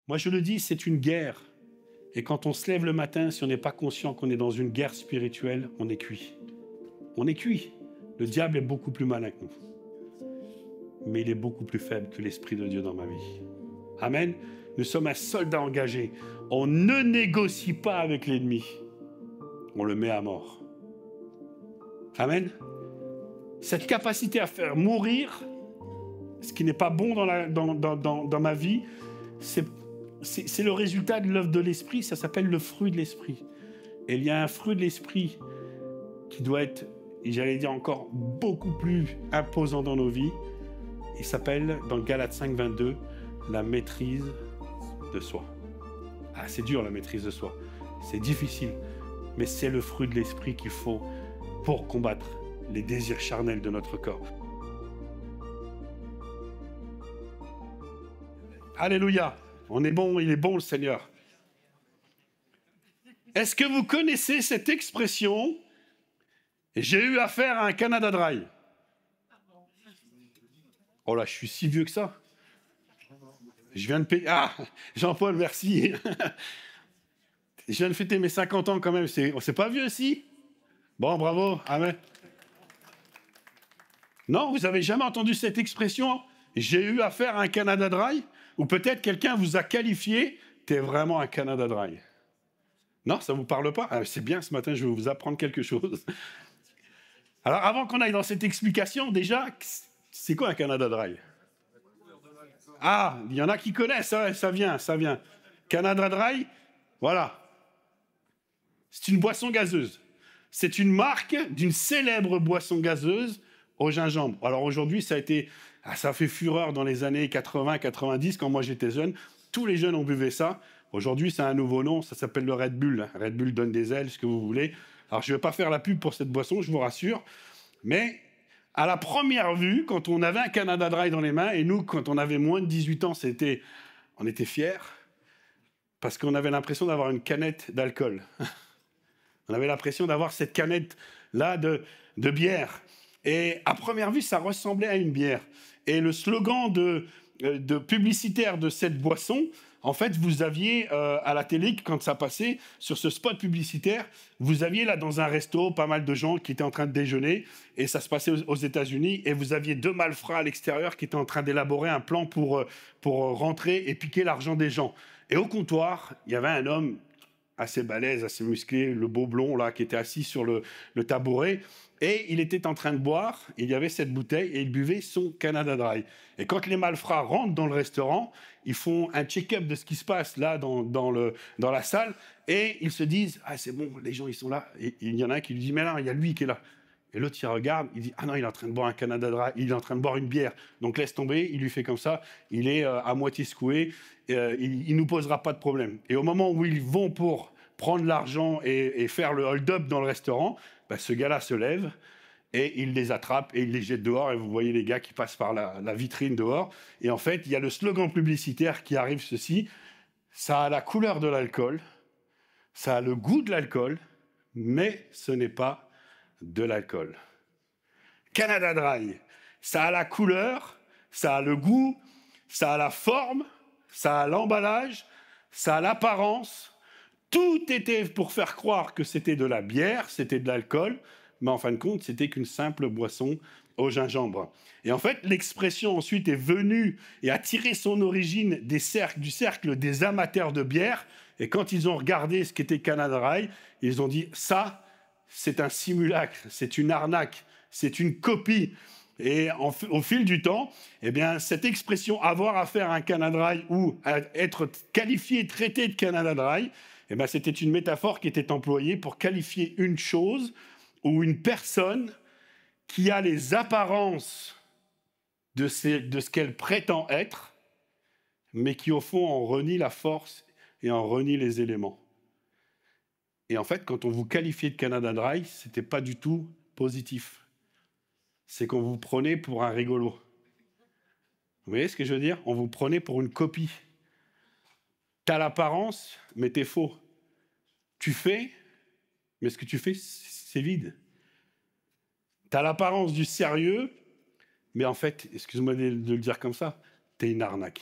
Moi, je le dis, c'est une guerre. Et quand on se lève le matin, si on n'est pas conscient qu'on est dans une guerre spirituelle, on est cuit. On est cuit. Le diable est beaucoup plus malin que nous. Mais il est beaucoup plus faible que l'Esprit de Dieu dans ma vie. Amen. Nous sommes un soldat engagé. On ne négocie pas avec l'ennemi. On le met à mort. Amen. Cette capacité à faire mourir ce qui n'est pas bon dans ma vie, c'est le résultat de l'œuvre de l'Esprit. Ça s'appelle le fruit de l'Esprit. Et il y a un fruit de l'Esprit qui doit être, j'allais dire encore, beaucoup plus imposant dans nos vies. Il s'appelle, dans Galates 5, 22, la maîtrise de soi. Ah, c'est dur la maîtrise de soi. C'est difficile. Mais c'est le fruit de l'Esprit qu'il faut pour combattre les désirs charnels de notre corps. Alléluia. On est bon, il est bon le Seigneur. Est-ce que vous connaissez cette expression « J'ai eu affaire à un Canada Dry » ? Oh là, je suis si vieux que ça. Je viens de payer... Ah, Jean-Paul, merci. Je viens de fêter mes 50 ans quand même. C'est pas vieux, si ? Bon, bravo. Amen. Non, vous n'avez jamais entendu cette expression « J'ai eu affaire à un Canada Dry » ? Ou peut-être quelqu'un vous a qualifié « T'es vraiment un Canada Dry ». Non, ça ne vous parle pas ? Ah, c'est bien, ce matin, je vais vous apprendre quelque chose. Alors, avant qu'on aille dans cette explication, déjà, c'est quoi un Canada Dry ? Ah, il y en a qui connaissent, ça vient. Canada Dry, voilà. C'est une boisson gazeuse. C'est une marque d'une célèbre boisson gazeuse au gingembre. Alors aujourd'hui, ça a fait fureur dans les années 80-90, quand moi j'étais jeune. Tous les jeunes ont buvé ça. Aujourd'hui, c'est un nouveau nom, ça s'appelle le Red Bull. Red Bull donne des ailes, ce que vous voulez. Alors je ne vais pas faire la pub pour cette boisson, je vous rassure. Mais à la première vue, quand on avait un Canada Dry dans les mains, et nous, quand on avait moins de 18 ans, on était fiers, parce qu'on avait l'impression d'avoir une canette d'alcool. On avait l'impression d'avoir cette canette-là de bière. Et à première vue, ça ressemblait à une bière. Et le slogan de publicitaire de cette boisson, en fait, vous aviez à la télé, quand ça passait, sur ce spot publicitaire, vous aviez là dans un resto pas mal de gens qui étaient en train de déjeuner, et ça se passait aux États-Unis, et vous aviez deux malfrats à l'extérieur qui étaient en train d'élaborer un plan pour rentrer et piquer l'argent des gens. Et au comptoir, il y avait un homme assez balèze, assez musclé, le beau blond là, qui était assis sur le tabouret, et il était en train de boire, il y avait cette bouteille, et il buvait son Canada Dry. Et quand les malfrats rentrent dans le restaurant, ils font un check-up de ce qui se passe là dans la salle, et ils se disent « Ah, c'est bon, les gens, ils sont là. » Et il y en a un qui lui dit « Mais non, il y a lui qui est là. » Et l'autre, il regarde, il dit « Ah non, il est en train de boire un Canada Dry, il est en train de boire une bière. Donc laisse tomber, il lui fait comme ça, il est à moitié secoué, il ne nous posera pas de problème. » Et au moment où ils vont pour prendre l'argent et faire le hold-up dans le restaurant, ce gars-là se lève et il les attrape et il les jette dehors. Et vous voyez les gars qui passent par la vitrine dehors. Et en fait, il y a le slogan publicitaire qui arrive, ceci. Ça a la couleur de l'alcool, ça a le goût de l'alcool, mais ce n'est pas de l'alcool. Canada Dry, ça a la couleur, ça a le goût, ça a la forme, ça a l'emballage, ça a l'apparence. Tout était pour faire croire que c'était de la bière, c'était de l'alcool, mais en fin de compte, c'était qu'une simple boisson au gingembre. Et en fait, l'expression ensuite est venue et a tiré son origine du cercle des amateurs de bière. Et quand ils ont regardé ce qu'était Canada Dry, ils ont dit « ça, c'est un simulacre, c'est une arnaque, c'est une copie ». Et au fil du temps, eh bien, cette expression « avoir affaire à un Canada Dry » ou être qualifié, traité de Canada Dry, eh bien, c'était une métaphore qui était employée pour qualifier une chose ou une personne qui a les apparences de ce qu'elle prétend être, mais qui, au fond, en renie la force et en renie les éléments. Et en fait, quand on vous qualifiait de Canada Dry, ce n'était pas du tout positif. C'est qu'on vous prenait pour un rigolo. Vous voyez ce que je veux dire ? On vous prenait pour une copie. Tu as l'apparence, mais tu es faux. Tu fais, mais ce que tu fais, c'est vide. Tu as l'apparence du sérieux, mais en fait, excuse-moi de le dire comme ça, tu es une arnaque.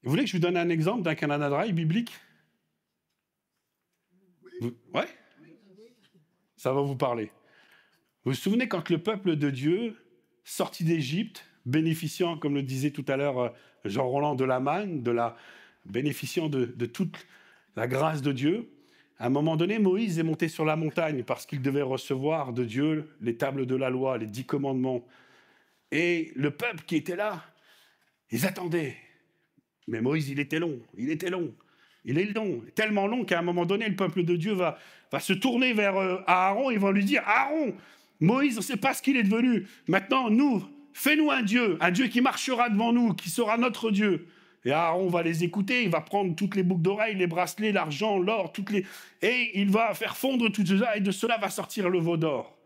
Vous voulez que je vous donne un exemple d'un Canada Dry biblique? Ouais? Ça va vous parler. Vous vous souvenez quand le peuple de Dieu, sorti d'Égypte, bénéficiant, comme le disait tout à l'heure Jean-Roland, de la manne, bénéficiant de toute la grâce de Dieu, à un moment donné, Moïse est monté sur la montagne parce qu'il devait recevoir de Dieu les tables de la loi, les 10 commandements. Et le peuple qui était là, ils attendaient. Mais Moïse, il était long. Il est long, tellement long qu'à un moment donné, le peuple de Dieu va se tourner vers Aaron et va lui dire « Aaron, Moïse, on ne sait pas ce qu'il est devenu. Maintenant, nous, fais-nous un Dieu qui marchera devant nous, qui sera notre Dieu. » Et Aaron va les écouter, il va prendre toutes les boucles d'oreilles, les bracelets, l'argent, l'or, et il va faire fondre tout cela, et de cela va sortir le veau d'or.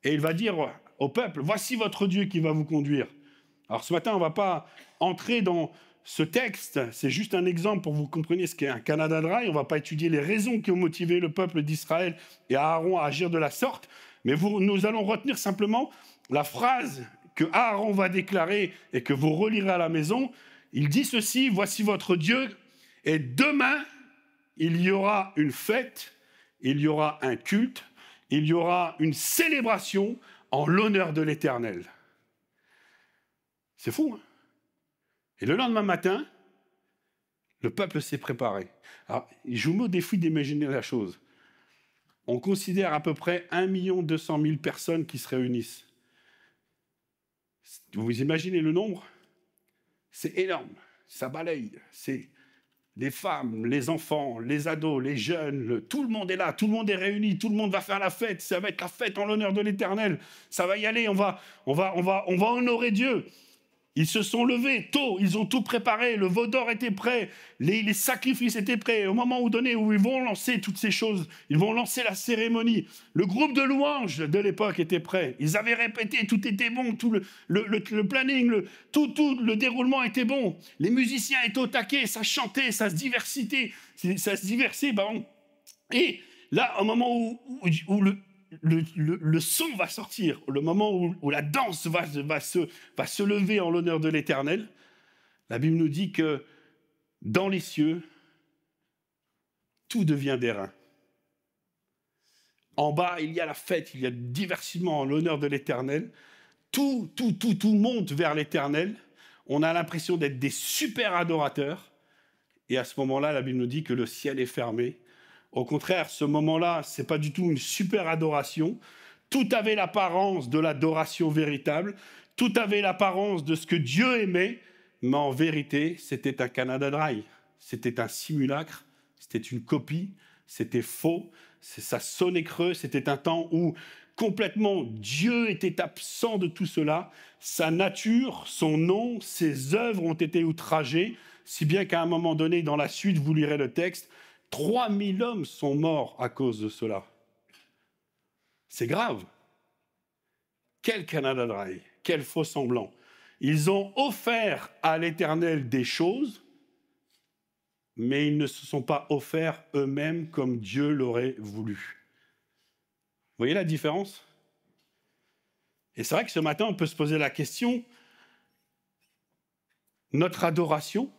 Et il va dire au peuple, voici votre Dieu qui va vous conduire. Alors ce matin, on ne va pas entrer dans ce texte, c'est juste un exemple pour que vous compreniez ce qu'est un Canada Dry. On ne va pas étudier les raisons qui ont motivé le peuple d'Israël et Aaron à agir de la sorte, mais nous allons retenir simplement la phrase que Aaron va déclarer et que vous relirez à la maison. Il dit ceci, voici votre Dieu, et demain, il y aura une fête, il y aura un culte, il y aura une célébration en l'honneur de l'Éternel. C'est fou, hein? Et le lendemain matin, le peuple s'est préparé. Alors, je vous mets au défi d'imaginer la chose. On considère à peu près 1 200 000 personnes qui se réunissent. Vous imaginez le nombre? C'est énorme, ça balaye. C'est les femmes, les enfants, les ados, les jeunes, tout le monde est là, tout le monde est réuni, tout le monde va faire la fête. Ça va être la fête en l'honneur de l'Éternel. Ça va y aller, on va honorer Dieu. Ils se sont levés tôt, ils ont tout préparé, le veau d'or était prêt, les sacrifices étaient prêts. Au moment donné où ils vont lancer toutes ces choses, ils vont lancer la cérémonie. Le groupe de louanges de l'époque était prêt. Ils avaient répété, tout était bon, tout le planning, tout le déroulement était bon. Les musiciens étaient au taquet, ça chantait, ça se diversait, pardon. Et là, au moment où le son va sortir, le moment où la danse va se lever en l'honneur de l'Éternel, la Bible nous dit que dans les cieux, tout devient d'airain. En bas, il y a la fête, il y a le divertissement en l'honneur de l'Éternel. Tout monte vers l'Éternel. On a l'impression d'être des super adorateurs. Et à ce moment-là, la Bible nous dit que le ciel est fermé. Au contraire, ce moment-là, ce n'est pas du tout une super adoration. Tout avait l'apparence de l'adoration véritable. Tout avait l'apparence de ce que Dieu aimait. Mais en vérité, c'était un Canada Dry. C'était un simulacre. C'était une copie. C'était faux. Ça sonnait creux. C'était un temps où complètement Dieu était absent de tout cela. Sa nature, son nom, ses œuvres ont été outragées. Si bien qu'à un moment donné, dans la suite, vous lirez le texte, 3000 hommes sont morts à cause de cela. C'est grave. Quel Canada Dry, quel faux semblant. Ils ont offert à l'Éternel des choses, mais ils ne se sont pas offerts eux-mêmes comme Dieu l'aurait voulu. Vous voyez la différence? Et c'est vrai que ce matin, on peut se poser la question, notre adoration,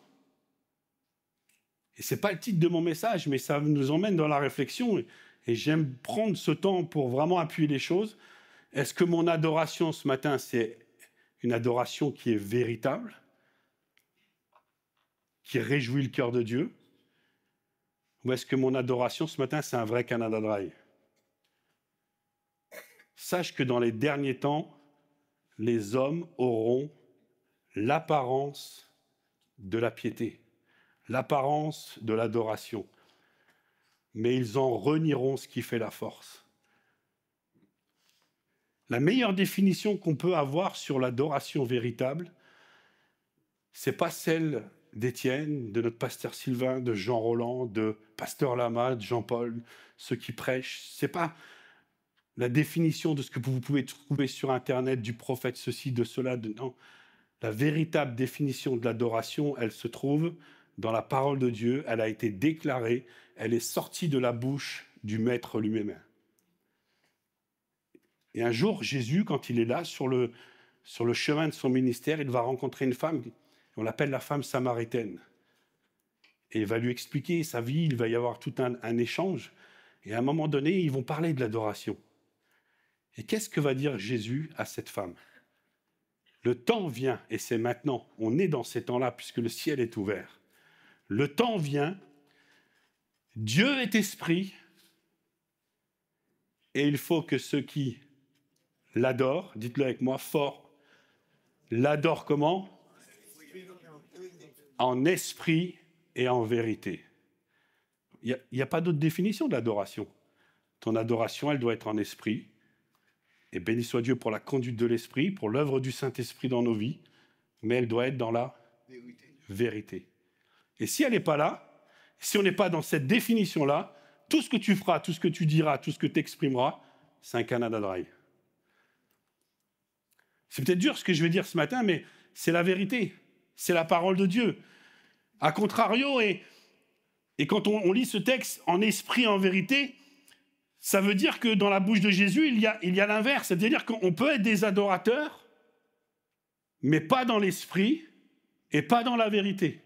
et ce n'est pas le titre de mon message, mais ça nous emmène dans la réflexion. Et j'aime prendre ce temps pour vraiment appuyer les choses. Est-ce que mon adoration ce matin, c'est une adoration qui est véritable, qui réjouit le cœur de Dieu? Ou est-ce que mon adoration ce matin, c'est un vrai Canada Dry? Sache que dans les derniers temps, les hommes auront l'apparence de la piété, l'apparence de l'adoration, mais ils en renieront ce qui fait la force. La meilleure définition qu'on peut avoir sur l'adoration véritable, c'est pas celle d'Étienne, de notre pasteur Sylvain, de Jean Roland, de pasteur Lama, de Jean-Paul, ceux qui prêchent. C'est pas la définition de ce que vous pouvez trouver sur Internet du prophète ceci, de cela. Non. La véritable définition de l'adoration, elle se trouve dans la parole de Dieu. Elle a été déclarée, elle est sortie de la bouche du Maître lui-même. Et un jour, Jésus, quand il est là, sur le chemin de son ministère, il va rencontrer une femme, on l'appelle la femme samaritaine. et il va lui expliquer sa vie, il va y avoir tout un échange. Et à un moment donné, ils vont parler de l'adoration. Et qu'est-ce que va dire Jésus à cette femme? Le temps vient, et c'est maintenant, on est dans ces temps-là, puisque le ciel est ouvert. Le temps vient, Dieu est esprit, et il faut que ceux qui l'adorent, dites-le avec moi fort, l'adorent comment? En esprit et en vérité. Il n'y a pas d'autre définition de l'adoration. Ton adoration, elle doit être en esprit. Et béni soit Dieu pour la conduite de l'esprit, pour l'œuvre du Saint-Esprit dans nos vies, mais elle doit être dans la vérité. Et si elle n'est pas là, si on n'est pas dans cette définition-là, tout ce que tu feras, tout ce que tu diras, tout ce que tu exprimeras, c'est un Canada Dry. C'est peut-être dur ce que je vais dire ce matin, mais c'est la vérité. C'est la parole de Dieu. A contrario, et quand on lit ce texte en esprit, en vérité, ça veut dire que dans la bouche de Jésus, il y a l'inverse. C'est-à-dire qu'on peut être des adorateurs, mais pas dans l'esprit et pas dans la vérité.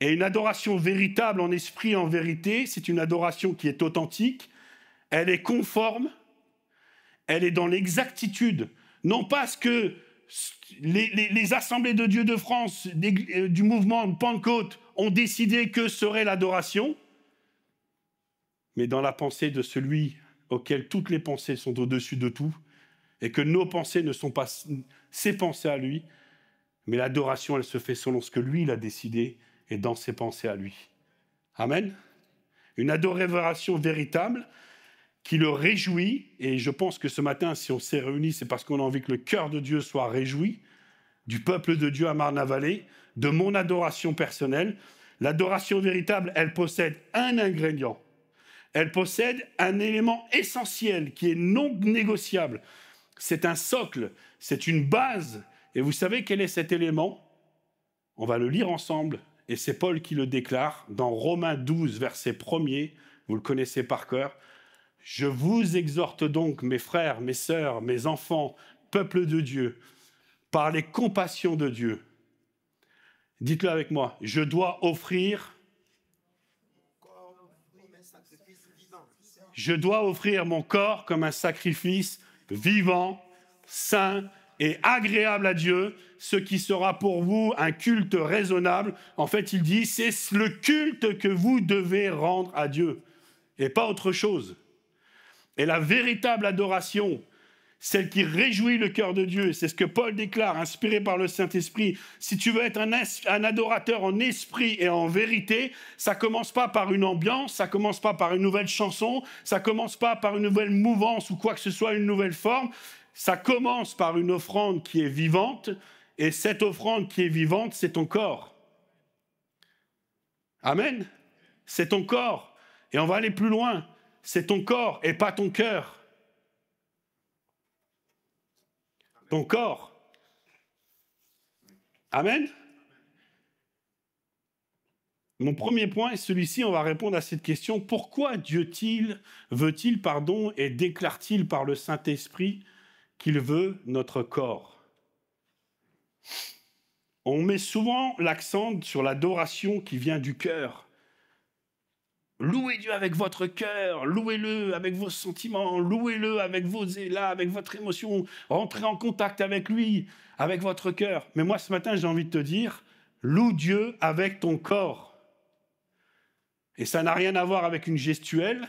Et une adoration véritable en esprit et en vérité, c'est une adoration qui est authentique, elle est conforme, elle est dans l'exactitude. Non pas ce que les assemblées de Dieu de France, du mouvement de Pentecôte, ont décidé que serait l'adoration, mais dans la pensée de celui auquel toutes les pensées sont au-dessus de tout, et que nos pensées ne sont pas ses pensées à lui, mais l'adoration, elle se fait selon ce que lui, il a décidé, et dans ses pensées à lui. Amen. Une adoration véritable qui le réjouit, et je pense que ce matin, si on s'est réunis, c'est parce qu'on a envie que le cœur de Dieu soit réjoui, du peuple de Dieu à Marne-la-Vallée, de mon adoration personnelle. L'adoration véritable, elle possède un ingrédient. Elle possède un élément essentiel qui est non négociable. C'est un socle, c'est une base. Et vous savez quel est cet élément? On va le lire ensemble. Et c'est Paul qui le déclare dans Romains 12, verset 1er. Vous le connaissez par cœur. « Je vous exhorte donc, mes frères, mes sœurs, mes enfants, peuple de Dieu, par les compassions de Dieu. » Dites-le avec moi. « Je dois offrir... Je dois offrir mon corps comme un sacrifice vivant, saint et agréable à Dieu, ce qui sera pour vous un culte raisonnable. » En fait, il dit, c'est le culte que vous devez rendre à Dieu, et pas autre chose. Et la véritable adoration, celle qui réjouit le cœur de Dieu, c'est ce que Paul déclare, inspiré par le Saint-Esprit. Si tu veux être un adorateur en esprit et en vérité, ça ne commence pas par une ambiance, ça ne commence pas par une nouvelle chanson, ça ne commence pas par une nouvelle mouvance ou quoi que ce soit, une nouvelle forme. Ça commence par une offrande qui est vivante, et cette offrande qui est vivante, c'est ton corps. Amen. C'est ton corps. Et on va aller plus loin. C'est ton corps et pas ton cœur. Ton corps. Amen. Mon premier point est celui-ci, on va répondre à cette question. Pourquoi Dieu veut-il, et déclare-t-il par le Saint-Esprit qu'il veut notre corps? On met souvent l'accent sur l'adoration qui vient du cœur. Louez Dieu avec votre cœur, louez-le avec vos sentiments, louez-le avec vos élats, avec votre émotion, rentrez en contact avec lui, avec votre cœur. Mais moi, ce matin, j'ai envie de te dire, loue Dieu avec ton corps. Et ça n'a rien à voir avec une gestuelle,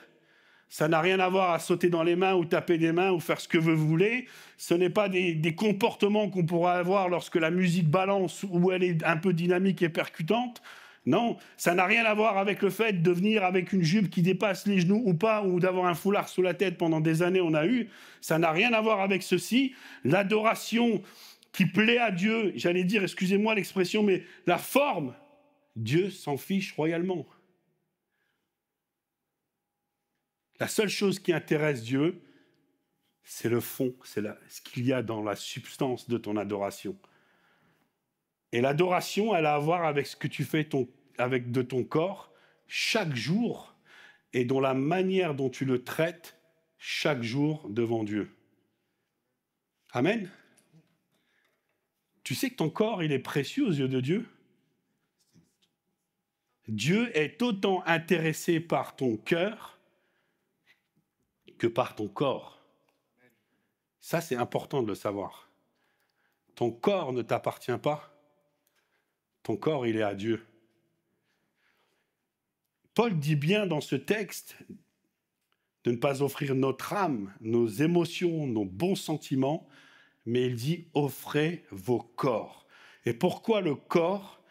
ça n'a rien à voir à sauter dans les mains ou taper des mains ou faire ce que vous voulez. Ce n'est pas des comportements qu'on pourra avoir lorsque la musique balance ou elle est un peu dynamique et percutante. Non, ça n'a rien à voir avec le fait de venir avec une jupe qui dépasse les genoux ou pas, ou d'avoir un foulard sous la tête pendant des années, on a eu. Ça n'a rien à voir avec ceci. L'adoration qui plaît à Dieu, j'allais dire, excusez-moi l'expression, mais la forme, Dieu s'en fiche royalement. La seule chose qui intéresse Dieu, c'est le fond, c'est ce qu'il y a dans la substance de ton adoration. Et l'adoration, elle a à voir avec ce que tu fais de ton corps chaque jour et dans la manière dont tu le traites chaque jour devant Dieu. Amen. Tu sais que ton corps, il est précieux aux yeux de Dieu. Dieu est autant intéressé par ton cœur que par ton corps. Ça, c'est important de le savoir. Ton corps ne t'appartient pas. Ton corps, il est à Dieu. Paul dit bien dans ce texte de ne pas offrir notre âme, nos émotions, nos bons sentiments, mais il dit « offrez vos corps ». Et pourquoi le corps ?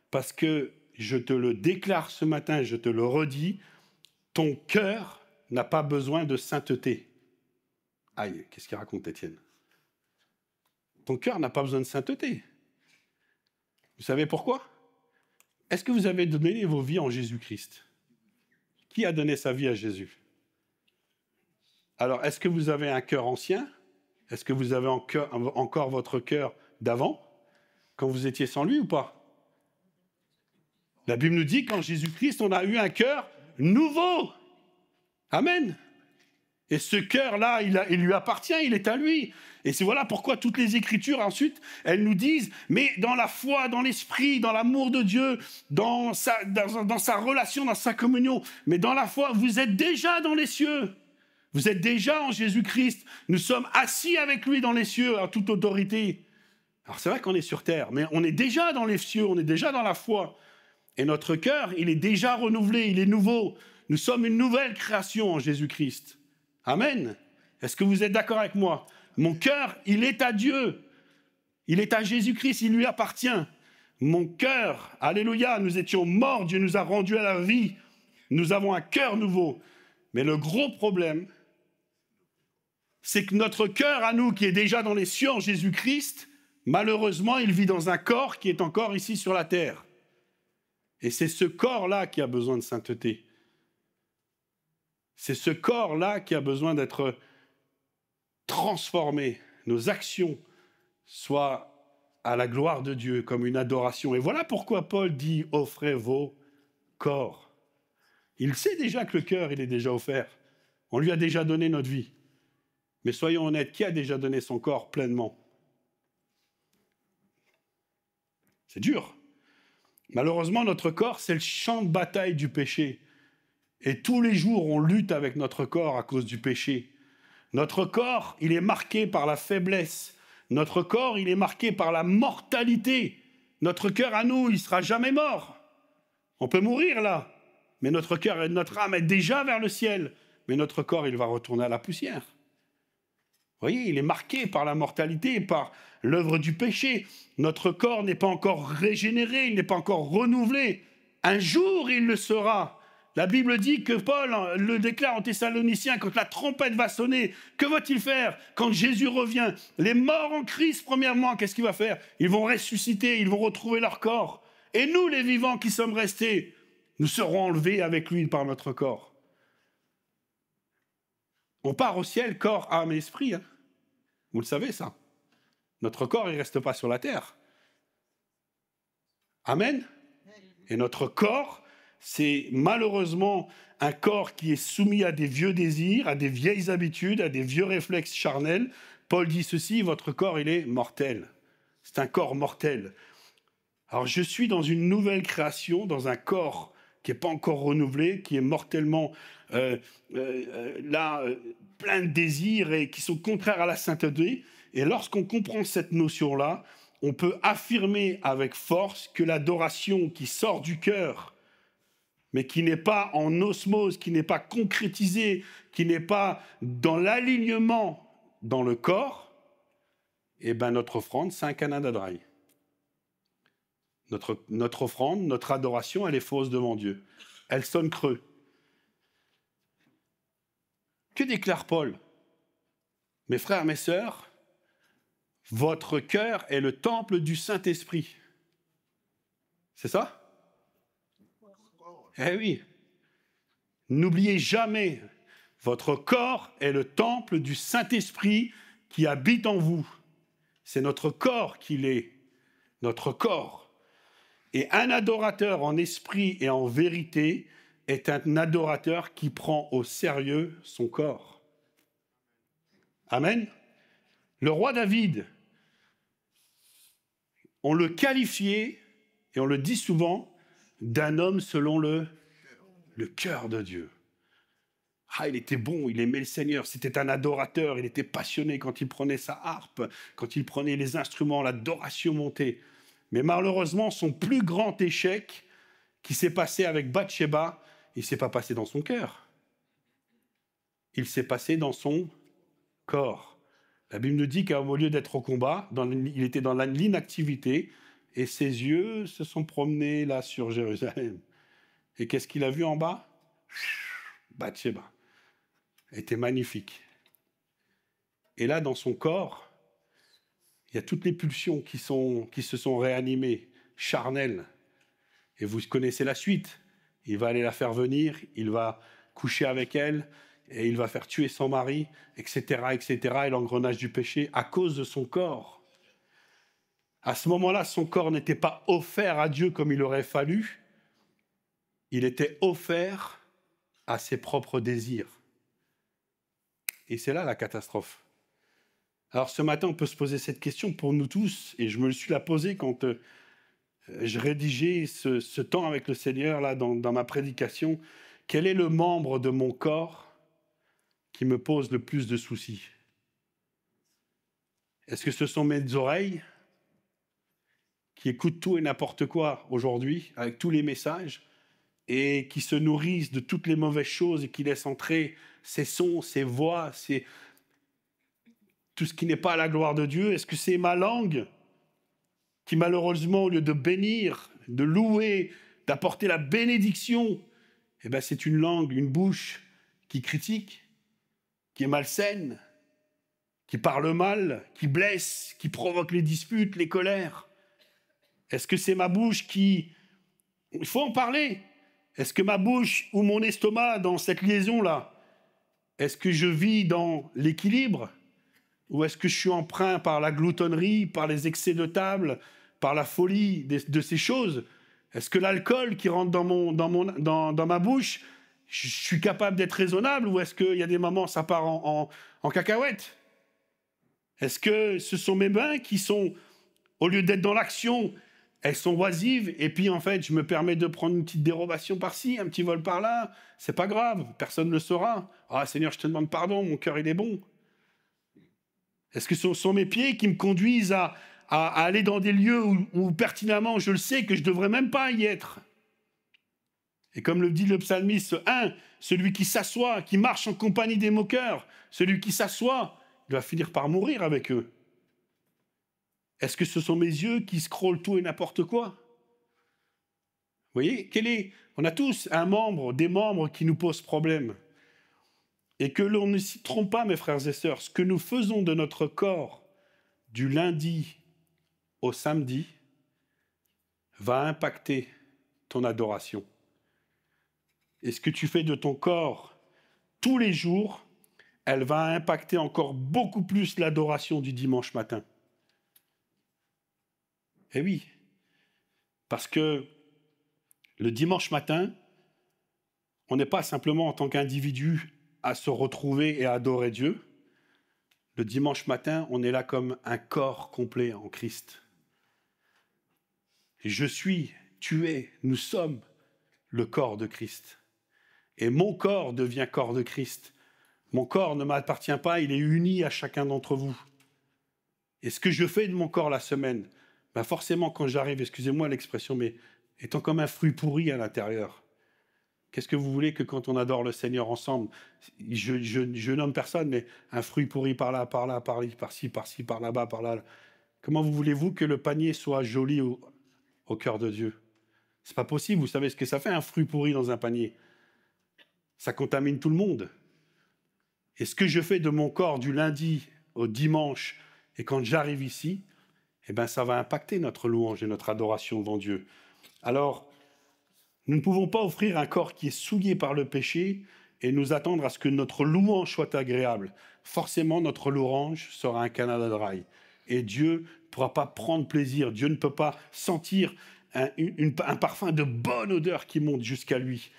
Parce que, je te le déclare ce matin, je te le redis, ton cœur n'a pas besoin de sainteté. Aïe, qu'est-ce qu'il raconte, Étienne ? Ton cœur n'a pas besoin de sainteté. Vous savez pourquoi ? Est-ce que vous avez donné vos vies en Jésus-Christ ? Qui a donné sa vie à Jésus ? Alors, est-ce que vous avez un cœur ancien ? Est-ce que vous avez encore votre cœur d'avant, quand vous étiez sans lui ou pas ? La Bible nous dit qu'en Jésus-Christ, on a eu un cœur nouveau. Amen. Et ce cœur-là, il lui appartient, il est à lui. Et c'est voilà pourquoi toutes les Écritures, ensuite, elles nous disent, mais dans la foi, dans l'esprit, dans l'amour de Dieu, dans sa relation, dans sa communion, mais dans la foi, vous êtes déjà dans les cieux. Vous êtes déjà en Jésus-Christ. Nous sommes assis avec lui dans les cieux, en toute autorité. Alors c'est vrai qu'on est sur terre, mais on est déjà dans les cieux, on est déjà dans la foi. Et notre cœur, il est déjà renouvelé, il est nouveau. Nous sommes une nouvelle création en Jésus-Christ. Amen. Est-ce que vous êtes d'accord avec moi ? Mon cœur, il est à Dieu. Il est à Jésus-Christ, il lui appartient. Mon cœur, alléluia, nous étions morts, Dieu nous a rendus à la vie. Nous avons un cœur nouveau. Mais le gros problème, c'est que notre cœur à nous, qui est déjà dans les cieux en Jésus-Christ, malheureusement, il vit dans un corps qui est encore ici sur la terre. Et c'est ce corps-là qui a besoin de sainteté. C'est ce corps-là qui a besoin d'être transformé. Nos actions soient à la gloire de Dieu, comme une adoration. Et voilà pourquoi Paul dit « offrez vos corps ». Il sait déjà que le cœur, il est déjà offert. On lui a déjà donné notre vie. Mais soyons honnêtes, qui a déjà donné son corps pleinement ? C'est dur. Malheureusement, notre corps, c'est le champ de bataille du péché. Et tous les jours, on lutte avec notre corps à cause du péché. Notre corps, il est marqué par la faiblesse. Notre corps, il est marqué par la mortalité. Notre cœur à nous, il ne sera jamais mort. On peut mourir là, mais notre cœur et notre âme est déjà vers le ciel. Mais notre corps, il va retourner à la poussière. Vous voyez, il est marqué par la mortalité, par l'œuvre du péché. Notre corps n'est pas encore régénéré, il n'est pas encore renouvelé. Un jour, il le sera. La Bible dit que Paul le déclare en Thessaloniciens, quand la trompette va sonner, que va-t-il faire quand Jésus revient ? Les morts en Christ, premièrement, qu'est-ce qu'il va faire ? Ils vont ressusciter, ils vont retrouver leur corps. Et nous, les vivants qui sommes restés, nous serons enlevés avec lui par notre corps. On part au ciel, corps, âme et esprit. Hein. Vous le savez, ça. Notre corps, il ne reste pas sur la terre. Amen. Et notre corps, c'est malheureusement un corps qui est soumis à des vieux désirs, à des vieilles habitudes, à des vieux réflexes charnels. Paul dit ceci, votre corps, il est mortel. C'est un corps mortel. Alors, je suis dans une nouvelle création, dans un corps qui n'est pas encore renouvelé, qui est mortellement plein de désirs et qui sont contraires à la sainteté. Et lorsqu'on comprend cette notion-là, on peut affirmer avec force que l'adoration qui sort du cœur, mais qui n'est pas en osmose, qui n'est pas concrétisée, qui n'est pas dans l'alignement dans le corps, eh bien notre offrande, c'est un Canada Dry. Notre offrande, notre adoration, elle est fausse devant Dieu. Elle sonne creux. Que déclare Paul ? Mes frères, mes sœurs, votre cœur est le temple du Saint-Esprit. C'est ça ? Eh oui. N'oubliez jamais, votre corps est le temple du Saint-Esprit qui habite en vous. C'est notre corps qui l'est, notre corps. Et un adorateur en esprit et en vérité est un adorateur qui prend au sérieux son corps. Amen. Le roi David, on le qualifiait, et on le dit souvent, d'un homme selon le cœur de Dieu. Ah, il était bon, il aimait le Seigneur, c'était un adorateur, il était passionné quand il prenait sa harpe, quand il prenait les instruments, l'adoration montait. Mais malheureusement, son plus grand échec qui s'est passé avec Bathsheba, il ne s'est pas passé dans son cœur. Il s'est passé dans son corps. La Bible nous dit qu'au lieu d'être au combat, il était dans l'inactivité et ses yeux se sont promenés là sur Jérusalem. Et qu'est-ce qu'il a vu en bas? Bathsheba. Elle était magnifique. Et là, dans son corps, il y a toutes les pulsions qui se sont réanimées, charnelles. Et vous connaissez la suite. Il va aller la faire venir, il va coucher avec elle, et il va faire tuer son mari, etc., etc., et l'engrenage du péché, à cause de son corps. À ce moment-là, son corps n'était pas offert à Dieu comme il aurait fallu, il était offert à ses propres désirs. Et c'est là la catastrophe. Alors ce matin, on peut se poser cette question pour nous tous, et je me suis la posée quand je rédigeais ce temps avec le Seigneur là dans ma prédication. Quel est le membre de mon corps qui me pose le plus de soucis? Est-ce que ce sont mes oreilles qui écoutent tout et n'importe quoi aujourd'hui, avec tous les messages, et qui se nourrissent de toutes les mauvaises choses et qui laissent entrer ces sons, ces voix, tout ce qui n'est pas à la gloire de Dieu? Est-ce que c'est ma langue qui, malheureusement, au lieu de bénir, de louer, d'apporter la bénédiction, eh ben, c'est une langue, une bouche qui critique, qui est malsaine, qui parle mal, qui blesse, qui provoque les disputes, les colères? Est-ce que c'est ma bouche qui... Il faut en parler. Est-ce que ma bouche ou mon estomac, dans cette liaison-là, est-ce que je vis dans l'équilibre? Ou est-ce que je suis empreint par la gloutonnerie, par les excès de table, par la folie de ces choses? Est-ce que l'alcool qui rentre dans ma bouche, je suis capable d'être raisonnable, ou est-ce qu'il y a des moments ça part en cacahuète? Est-ce que ce sont mes mains qui sont, au lieu d'être dans l'action, elles sont oisives, et puis en fait je me permets de prendre une petite dérobation par-ci, un petit vol par-là, c'est pas grave, personne ne le saura. Ah Seigneur, je te demande pardon, mon cœur il est bon. Est-ce que ce sont mes pieds qui me conduisent à aller dans des lieux où pertinemment je le sais que je ne devrais même pas y être? Et comme le dit le psalmiste 1, celui qui s'assoit, qui marche en compagnie des moqueurs, celui qui s'assoit, il va finir par mourir avec eux. Est-ce que ce sont mes yeux qui scrollent tout et n'importe quoi? Vous voyez, on a tous des membres qui nous posent problème. Et que l'on ne s'y trompe pas, mes frères et sœurs, ce que nous faisons de notre corps du lundi au samedi va impacter ton adoration. Et ce que tu fais de ton corps tous les jours, elle va impacter encore beaucoup plus l'adoration du dimanche matin. Eh oui, parce que le dimanche matin, on n'est pas simplement en tant qu'individu à se retrouver et à adorer Dieu. Le dimanche matin, on est là comme un corps complet en Christ. Je suis, tu es, nous sommes le corps de Christ. Et mon corps devient corps de Christ. Mon corps ne m'appartient pas, il est uni à chacun d'entre vous. Et ce que je fais de mon corps la semaine, ben forcément quand j'arrive, excusez-moi l'expression, mais étant comme un fruit pourri à l'intérieur. Qu'est-ce que vous voulez que quand on adore le Seigneur ensemble, je nomme personne, mais un fruit pourri par là, par-ci, par là-bas, par là. Comment voulez-vous que le panier soit joli au cœur de Dieu? C'est pas possible, vous savez ce que ça fait un fruit pourri dans un panier? Ça contamine tout le monde. Et ce que je fais de mon corps du lundi au dimanche, et quand j'arrive ici, eh ben ça va impacter notre louange et notre adoration devant Dieu. Alors, nous ne pouvons pas offrir un corps qui est souillé par le péché et nous attendre à ce que notre louange soit agréable. Forcément, notre louange sera un Canada Dry. Et Dieu ne pourra pas prendre plaisir. Dieu ne peut pas sentir un parfum de bonne odeur qui monte jusqu'à lui.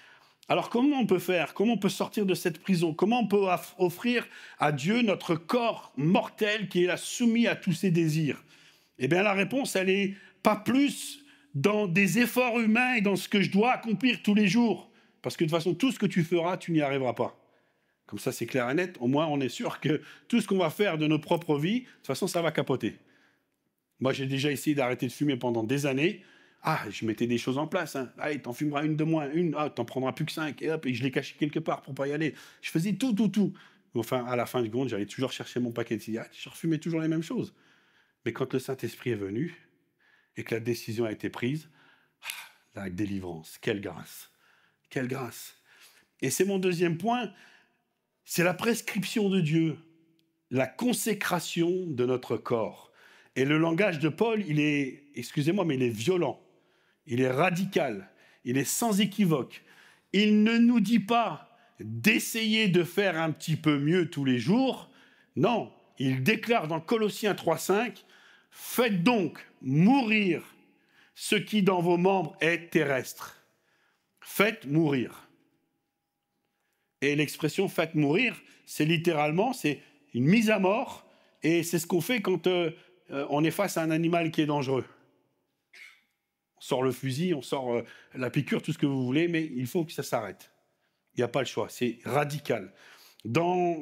Alors comment on peut faire? Comment on peut sortir de cette prison? Comment on peut offrir à Dieu notre corps mortel qui est là soumis à tous ses désirs? Eh bien la réponse, elle n'est pas plus dans des efforts humains et dans ce que je dois accomplir tous les jours. Parce que de toute façon, tout ce que tu feras, tu n'y arriveras pas. Comme ça, c'est clair et net. Au moins, on est sûr que tout ce qu'on va faire de nos propres vies, de toute façon, ça va capoter. Moi, j'ai déjà essayé d'arrêter de fumer pendant des années. Ah, je mettais des choses en place. Hein. Allez, t'en fumeras une de moins, une. Ah, t'en prendras plus que 5. Et hop, et je l'ai caché quelque part pour pas y aller. Je faisais tout. Enfin, à la fin du compte, j'allais toujours chercher mon paquet de cigarettes. Je refumais toujours les mêmes choses. Mais quand le Saint-Esprit est venu et que la décision a été prise, la délivrance, quelle grâce. Quelle grâce. Et c'est mon deuxième point, c'est la prescription de Dieu, la consécration de notre corps. Et le langage de Paul, il est, excusez-moi, mais il est violent, il est radical, il est sans équivoque. Il ne nous dit pas d'essayer de faire un petit peu mieux tous les jours. Non, il déclare dans Colossiens 3,5, « Faites donc mourir ce qui dans vos membres est terrestre. » Faites mourir. Et l'expression « faites mourir », c'est littéralement, c'est une mise à mort, et c'est ce qu'on fait quand on est face à un animal qui est dangereux. On sort le fusil, on sort la piqûre, tout ce que vous voulez, mais il faut que ça s'arrête. Il n'y a pas le choix, c'est radical.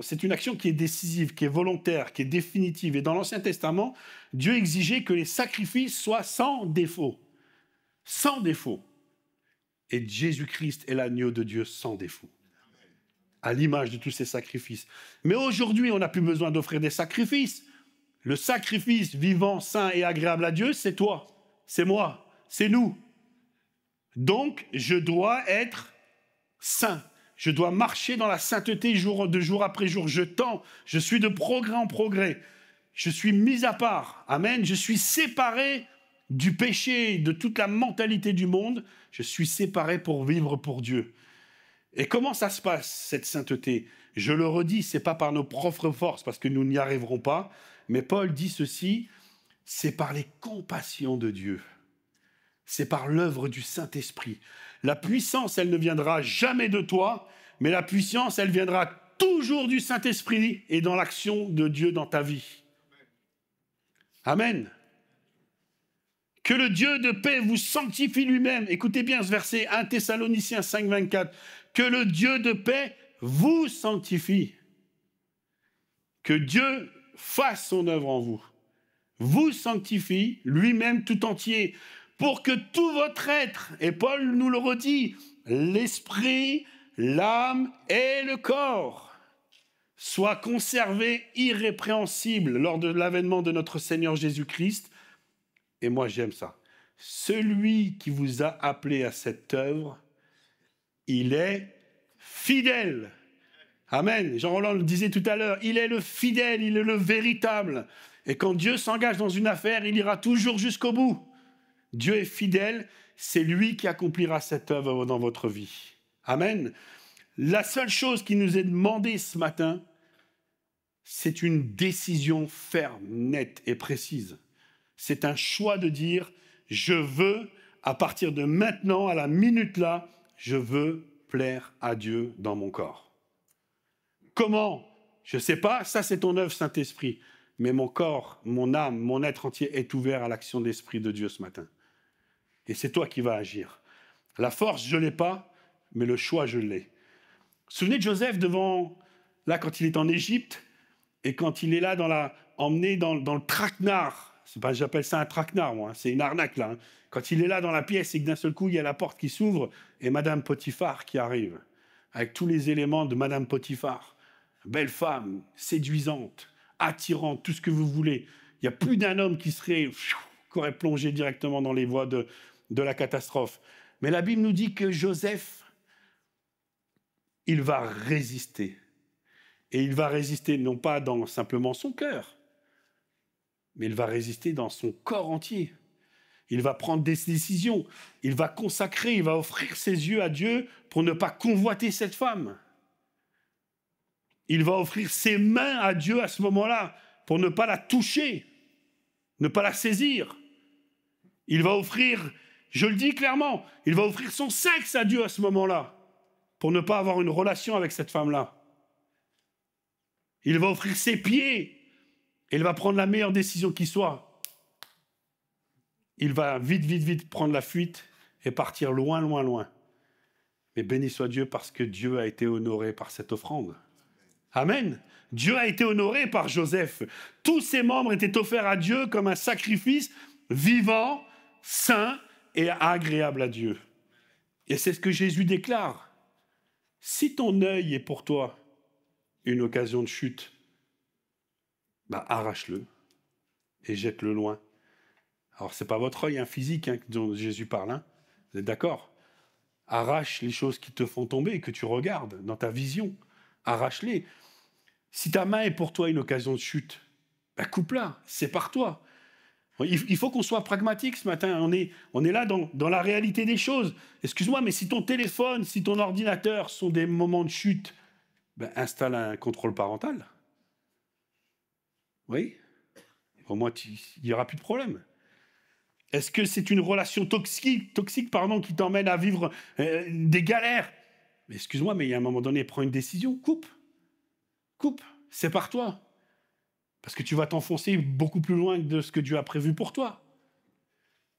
C'est une action qui est décisive, qui est volontaire, qui est définitive. Et dans l'Ancien Testament, Dieu exigeait que les sacrifices soient sans défaut. Sans défaut. Et Jésus-Christ est l'agneau de Dieu sans défaut, à l'image de tous ces sacrifices. Mais aujourd'hui, on n'a plus besoin d'offrir des sacrifices. Le sacrifice vivant, saint et agréable à Dieu, c'est toi, c'est moi, c'est nous. Donc, je dois être saint. Je dois marcher dans la sainteté de jour après jour. Je tends, je suis de progrès en progrès. Je suis mis à part. Amen. Je suis séparé du péché, de toute la mentalité du monde. Je suis séparé pour vivre pour Dieu. Et comment ça se passe, cette sainteté? Je le redis, ce n'est pas par nos propres forces, parce que nous n'y arriverons pas. Mais Paul dit ceci, c'est par les compassions de Dieu. C'est par l'œuvre du Saint-Esprit. La puissance, elle ne viendra jamais de toi, mais la puissance, elle viendra toujours du Saint-Esprit et dans l'action de Dieu dans ta vie. Amen. Que le Dieu de paix vous sanctifie lui-même. Écoutez bien ce verset 1 Thessaloniciens 5, 24. Que le Dieu de paix vous sanctifie. Que Dieu fasse son œuvre en vous. Vous sanctifie lui-même tout entier. Pour que tout votre être, et Paul nous le redit, l'esprit, l'âme et le corps soient conservés irrépréhensibles lors de l'avènement de notre Seigneur Jésus-Christ. Et moi, j'aime ça. Celui qui vous a appelé à cette œuvre, il est fidèle. Amen. Jean-Roland le disait tout à l'heure, il est le fidèle, il est le véritable. Et quand Dieu s'engage dans une affaire, il ira toujours jusqu'au bout. Dieu est fidèle, c'est lui qui accomplira cette œuvre dans votre vie. Amen. La seule chose qui nous est demandée ce matin, c'est une décision ferme, nette et précise. C'est un choix de dire, je veux, à partir de maintenant, à la minute là, je veux plaire à Dieu dans mon corps. Comment? Je ne sais pas, ça c'est ton œuvre Saint-Esprit. Mais mon corps, mon âme, mon être entier est ouvert à l'action de l'Esprit de Dieu ce matin. Et c'est toi qui vas agir. La force, je ne l'ai pas, mais le choix, je l'ai. Souvenez de Joseph là, quand il est en Égypte, et quand il est là, emmené dans le traquenard. J'appelle ça un traquenard, moi, c'est une arnaque, là. Hein. Quand il est là dans la pièce et que d'un seul coup, il y a la porte qui s'ouvre, et Madame Potiphar qui arrive, avec tous les éléments de Madame Potiphar. Belle femme, séduisante, attirante, tout ce que vous voulez. Il n'y a plus d'un homme qui aurait plongé directement dans les voies de la catastrophe. Mais la Bible nous dit que Joseph, il va résister. Et il va résister non pas dans simplement son cœur, mais il va résister dans son corps entier. Il va prendre des décisions, il va consacrer, il va offrir ses yeux à Dieu pour ne pas convoiter cette femme. Il va offrir ses mains à Dieu à ce moment-là pour ne pas la toucher, ne pas la saisir. Il va offrir, je le dis clairement, il va offrir son sexe à Dieu à ce moment-là pour ne pas avoir une relation avec cette femme-là. Il va offrir ses pieds et il va prendre la meilleure décision qui soit. il va vite, vite, vite prendre la fuite et partir loin, loin, loin. Mais béni soit Dieu parce que Dieu a été honoré par cette offrande. Amen. Dieu a été honoré par Joseph. Tous ses membres étaient offerts à Dieu comme un sacrifice vivant, saint et agréable à Dieu. Et c'est ce que Jésus déclare. Si ton œil est pour toi une occasion de chute, arrache-le et jette-le loin. Alors, ce n'est pas votre œil physique dont Jésus parle. Vous êtes d'accord? Arrache les choses qui te font tomber, que tu regardes dans ta vision. Arrache-les. Si ta main est pour toi une occasion de chute, coupe-la, sépare toi. Il faut qu'on soit pragmatique ce matin. On est là dans la réalité des choses. Excuse-moi, mais si ton téléphone, si ton ordinateur sont des moments de chute, installe un contrôle parental. Oui. Au moins, il n'y aura plus de problème. Est-ce que c'est une relation toxique qui t'emmène à vivre des galères? Mais excuse-moi, mais il y a un moment donné, prends une décision, coupe, sépare-toi. Parce que tu vas t'enfoncer beaucoup plus loin de ce que Dieu a prévu pour toi.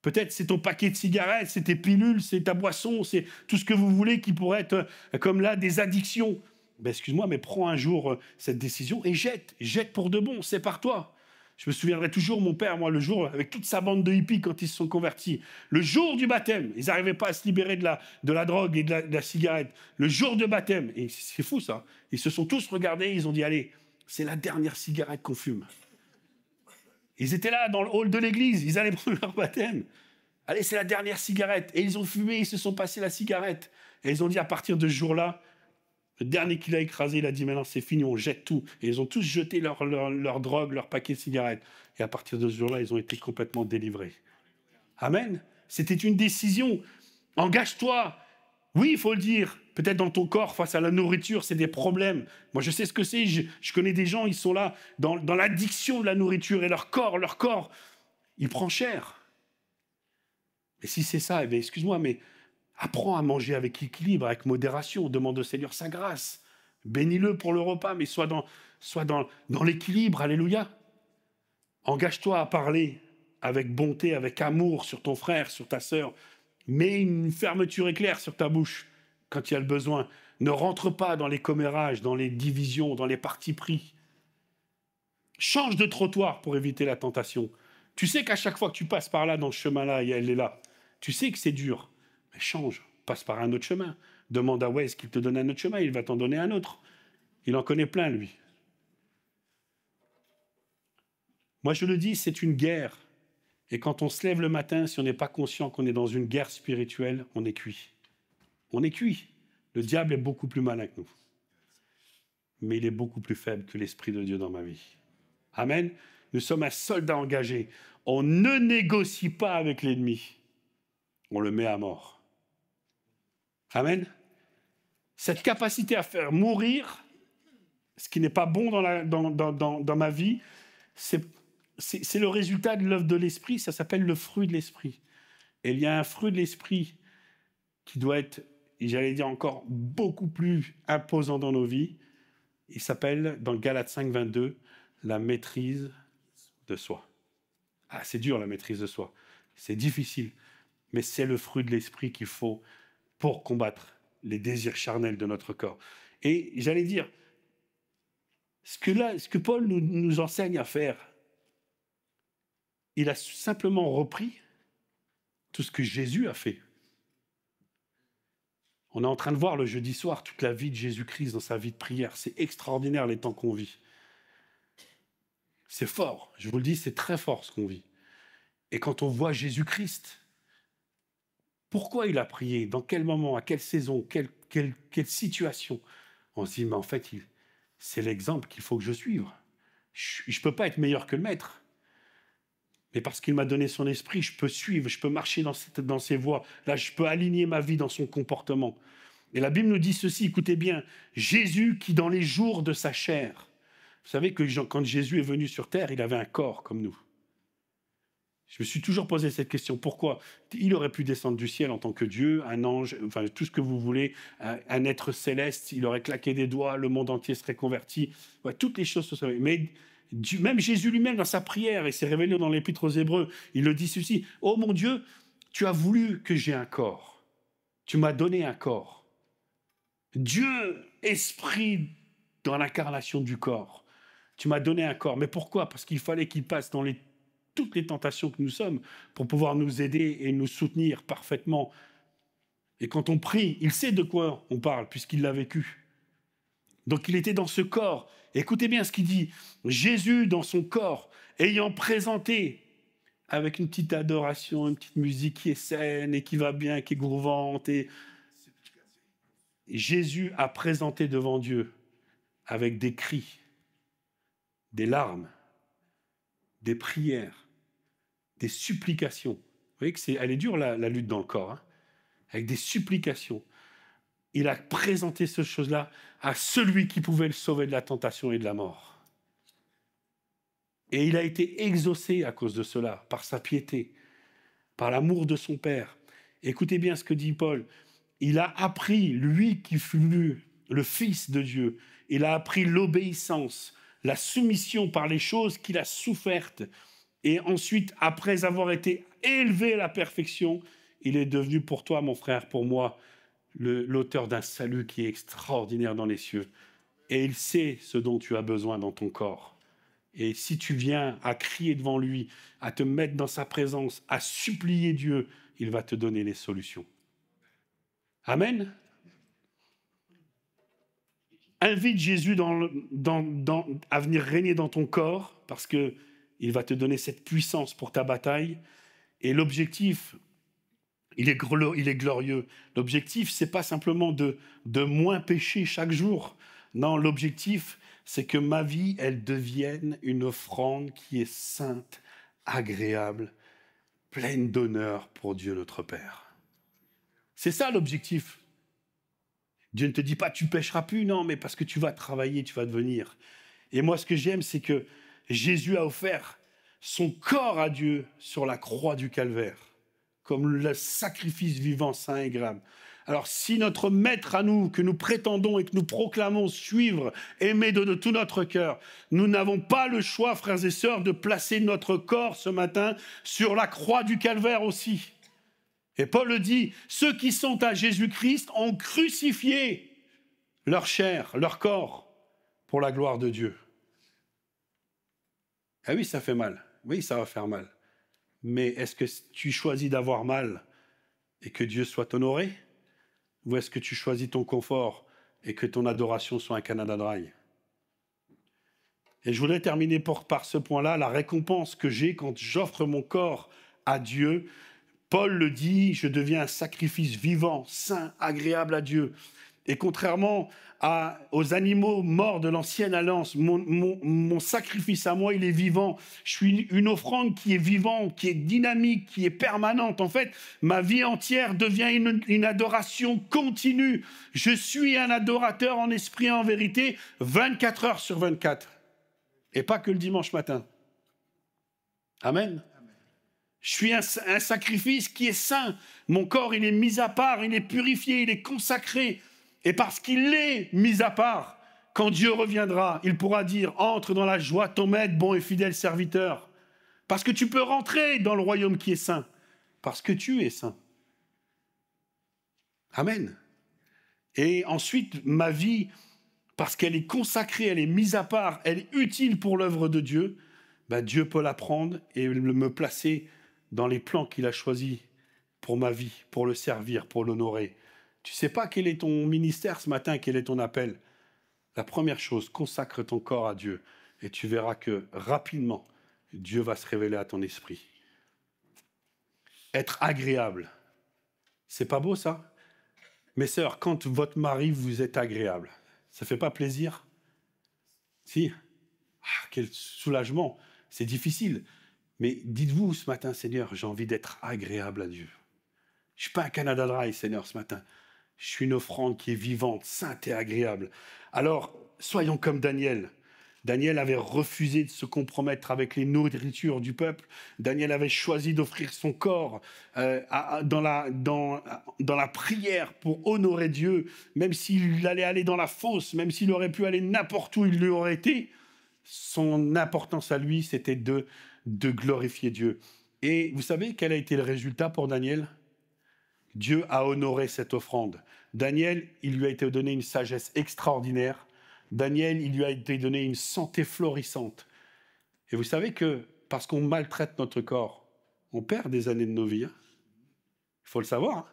Peut-être c'est ton paquet de cigarettes, c'est tes pilules, c'est ta boisson, c'est tout ce que vous voulez qui pourrait être comme là des addictions. Excuse-moi, mais prends un jour cette décision et jette pour de bon, sépare-toi. Je me souviendrai toujours, mon père, moi, le jour, avec toute sa bande de hippies quand ils se sont convertis, le jour du baptême, ils n'arrivaient pas à se libérer de la drogue et de la cigarette. Le jour de baptême, et c'est fou ça, ils se sont tous regardés, ils ont dit, allez, c'est la dernière cigarette qu'on fume. Ils étaient là, dans le hall de l'église, ils allaient prendre leur baptême. Allez, c'est la dernière cigarette. Et ils ont fumé, ils se sont passés la cigarette. Et ils ont dit, à partir de ce jour-là, le dernier qu'il a écrasé, il a dit, maintenant c'est fini, on jette tout. Et ils ont tous jeté leur drogue, leur paquet de cigarettes. Et à partir de ce jour-là, ils ont été complètement délivrés. Amen. C'était une décision. Engage-toi. Oui, il faut le dire. Peut-être dans ton corps, face à la nourriture, c'est des problèmes. Moi, je sais ce que c'est. Je connais des gens, ils sont là, dans l'addiction de la nourriture. Et leur corps, il prend cher. Et si c'est ça, excuse-moi, mais apprends à manger avec équilibre, avec modération. Demande au Seigneur sa grâce. Bénis-le pour le repas, mais sois dans l'équilibre. Alléluia. Engage-toi à parler avec bonté, avec amour sur ton frère, sur ta sœur. Mets une fermeture éclair sur ta bouche quand il y a le besoin. Ne rentre pas dans les commérages, dans les divisions, dans les partis pris. Change de trottoir pour éviter la tentation. Tu sais qu'à chaque fois que tu passes par là, dans ce chemin-là, elle est là. Tu sais que c'est dur. Mais change, passe par un autre chemin. Demande à Waze qu'il te donne un autre chemin, il va t'en donner un autre. Il en connaît plein, lui. Moi, je le dis, c'est une guerre. Et quand on se lève le matin, si on n'est pas conscient qu'on est dans une guerre spirituelle, on est cuit. On est cuit. Le diable est beaucoup plus malin que nous. Mais il est beaucoup plus faible que l'Esprit de Dieu dans ma vie. Amen. Nous sommes un soldat engagé. On ne négocie pas avec l'ennemi. On le met à mort. Amen. Cette capacité à faire mourir ce qui n'est pas bon dans ma vie, c'est le résultat de l'œuvre de l'Esprit. Ça s'appelle le fruit de l'Esprit. Et il y a un fruit de l'Esprit qui doit être, j'allais dire encore, beaucoup plus imposant dans nos vies. Il s'appelle, dans Galates 5, 22, la maîtrise de soi. Ah, c'est dur, la maîtrise de soi. C'est difficile. Mais c'est le fruit de l'Esprit qu'il faut pour combattre les désirs charnels de notre corps. Et j'allais dire, ce que Paul nous enseigne à faire, il a simplement repris tout ce que Jésus a fait. On est en train de voir le jeudi soir toute la vie de Jésus-Christ dans sa vie de prière. C'est extraordinaire les temps qu'on vit. C'est fort, je vous le dis, c'est très fort ce qu'on vit. Et quand on voit Jésus-Christ, pourquoi il a prié, dans quel moment, à quelle saison, quelle situation, on se dit, mais en fait, c'est l'exemple qu'il faut que je suive. Je ne peux pas être meilleur que le maître. Mais parce qu'il m'a donné son esprit, je peux suivre, je peux marcher dans ses voies. Là, je peux aligner ma vie dans son comportement. Et la Bible nous dit ceci, écoutez bien, Jésus qui dans les jours de sa chair, vous savez que quand Jésus est venu sur terre, il avait un corps comme nous. Je me suis toujours posé cette question, pourquoi? Il aurait pu descendre du ciel en tant que Dieu, un ange, enfin tout ce que vous voulez, un être céleste, il aurait claqué des doigts, le monde entier serait converti, ouais, toutes les choses se seraient. Mais Même Jésus lui-même, dans sa prière, et c'est révélé dans l'Épître aux Hébreux, il le dit ceci: « Oh mon Dieu, tu as voulu que j'ai un corps. Tu m'as donné un corps. » Dieu, esprit dans l'incarnation du corps. Tu m'as donné un corps. Mais pourquoi? Parce qu'il fallait qu'il passe dans toutes les tentations que nous sommes pour pouvoir nous aider et nous soutenir parfaitement. Et quand on prie, il sait de quoi on parle puisqu'il l'a vécu. Donc il était dans ce corps. Écoutez bien ce qu'il dit. Jésus dans son corps, ayant présenté, avec une petite adoration, une petite musique qui est saine et qui va bien, qui est grouvante. Et Jésus a présenté devant Dieu avec des cris, des larmes, des prières, des supplications. Vous voyez elle est dure la lutte dans le corps, hein, avec des supplications. Il a présenté ces choses-là à celui qui pouvait le sauver de la tentation et de la mort. Et il a été exaucé à cause de cela, par sa piété, par l'amour de son Père. Écoutez bien ce que dit Paul. Il a appris, lui qui fut le Fils de Dieu, il a appris l'obéissance, la soumission par les choses qu'il a souffertes. Et ensuite, après avoir été élevé à la perfection, il est devenu pour toi, mon frère, pour moi, l'auteur d'un salut qui est extraordinaire dans les cieux. Et il sait ce dont tu as besoin dans ton corps. Et si tu viens à crier devant lui, à te mettre dans sa présence, à supplier Dieu, il va te donner les solutions. Amen. Invite Jésus à venir régner dans ton corps, parce qu'il va te donner cette puissance pour ta bataille. Et l'objectif, il est glorieux. L'objectif, ce n'est pas simplement de moins pécher chaque jour. Non, l'objectif, c'est que ma vie, elle devienne une offrande qui est sainte, agréable, pleine d'honneur pour Dieu notre Père. C'est ça l'objectif. Dieu ne te dit pas tu pécheras plus, non, mais parce que tu vas travailler, tu vas devenir. Et moi, ce que j'aime, c'est que Jésus a offert son corps à Dieu sur la croix du Calvaire, comme le sacrifice vivant, saint et agréable. Alors, si notre maître à nous, que nous prétendons et que nous proclamons suivre, aimer de tout notre cœur, nous n'avons pas le choix, frères et sœurs, de placer notre corps ce matin sur la croix du Calvaire aussi. Et Paul le dit, ceux qui sont à Jésus-Christ ont crucifié leur chair, leur corps, pour la gloire de Dieu. Ah oui, ça fait mal. Oui, ça va faire mal. Mais est-ce que tu choisis d'avoir mal et que Dieu soit honoré? Ou est-ce que tu choisis ton confort et que ton adoration soit un Canada Dry? Et je voudrais terminer par ce point-là, la récompense que j'ai quand j'offre mon corps à Dieu. Paul le dit, je deviens un sacrifice vivant, saint, agréable à Dieu. Et contrairement aux animaux morts de l'ancienne alliance, mon sacrifice à moi, il est vivant. Je suis une offrande qui est vivante, qui est dynamique, qui est permanente. En fait, ma vie entière devient une adoration continue. Je suis un adorateur en esprit et en vérité, 24 heures sur 24. Et pas que le dimanche matin. Amen. Je suis un sacrifice qui est saint. Mon corps, il est mis à part, il est purifié, il est consacré. Et parce qu'il est mis à part, quand Dieu reviendra, il pourra dire « Entre dans la joie de ton maître, bon et fidèle serviteur. » Parce que tu peux rentrer dans le royaume qui est saint. Parce que tu es saint. Amen. Et ensuite, ma vie, parce qu'elle est consacrée, elle est mise à part, elle est utile pour l'œuvre de Dieu, ben Dieu peut la prendre et me placer dans les plans qu'il a choisis pour ma vie, pour le servir, pour l'honorer. Tu ne sais pas quel est ton ministère ce matin, quel est ton appel. La première chose, consacre ton corps à Dieu et tu verras que rapidement, Dieu va se révéler à ton esprit. Être agréable. C'est pas beau ça? Mes sœurs, quand votre mari vous est agréable, ça ne fait pas plaisir? Si? Ah, quel soulagement. C'est difficile. Mais dites-vous ce matin, Seigneur, j'ai envie d'être agréable à Dieu. Je ne suis pas un Canada Dry, Seigneur, ce matin. Je suis une offrande qui est vivante, sainte et agréable. Alors, soyons comme Daniel. Daniel avait refusé de se compromettre avec les nourritures du peuple. Daniel avait choisi d'offrir son corps dans la prière pour honorer Dieu, même s'il allait aller dans la fosse, même s'il aurait pu aller n'importe où il lui aurait été. Son importance à lui, c'était de glorifier Dieu. Et vous savez quel a été le résultat pour Daniel? Dieu a honoré cette offrande. Daniel, il lui a été donné une sagesse extraordinaire. Daniel, il lui a été donné une santé florissante. Et vous savez que parce qu'on maltraite notre corps, on perd des années de nos vies. Il faut le savoir. Hein.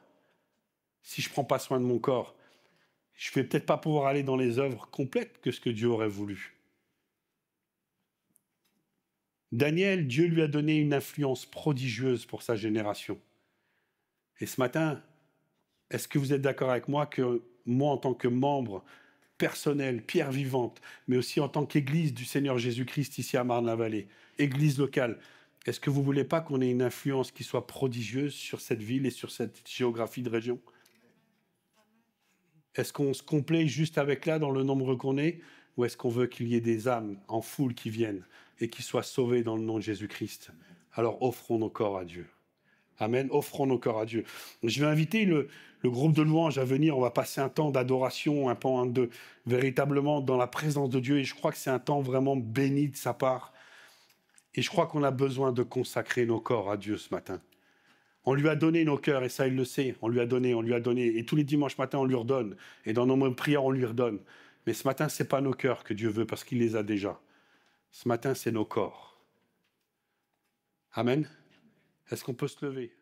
Si je ne prends pas soin de mon corps, je ne vais peut-être pas pouvoir aller dans les œuvres complètes que ce que Dieu aurait voulu. Daniel, Dieu lui a donné une influence prodigieuse pour sa génération. Et ce matin, est-ce que vous êtes d'accord avec moi que moi, en tant que membre personnel, pierre vivante, mais aussi en tant qu'Église du Seigneur Jésus-Christ ici à Marne-la-Vallée, Église locale, est-ce que vous ne voulez pas qu'on ait une influence qui soit prodigieuse sur cette ville et sur cette géographie de région? Est-ce qu'on se complaît juste avec là dans le nombre qu'on est, ou est-ce qu'on veut qu'il y ait des âmes en foule qui viennent et qui soient sauvées dans le nom de Jésus-Christ? Alors offrons nos corps à Dieu. Amen, offrons nos corps à Dieu. Je vais inviter le groupe de louanges à venir, on va passer un temps d'adoration, un temps de véritablement dans la présence de Dieu, et je crois que c'est un temps vraiment béni de sa part. Et je crois qu'on a besoin de consacrer nos corps à Dieu ce matin. On lui a donné nos cœurs, et ça, il le sait. On lui a donné. Et tous les dimanches matins, on lui redonne. Et dans nos prières, on lui redonne. Mais ce matin, ce n'est pas nos cœurs que Dieu veut, parce qu'il les a déjà. Ce matin, c'est nos corps. Amen. Est-ce qu'on peut se lever?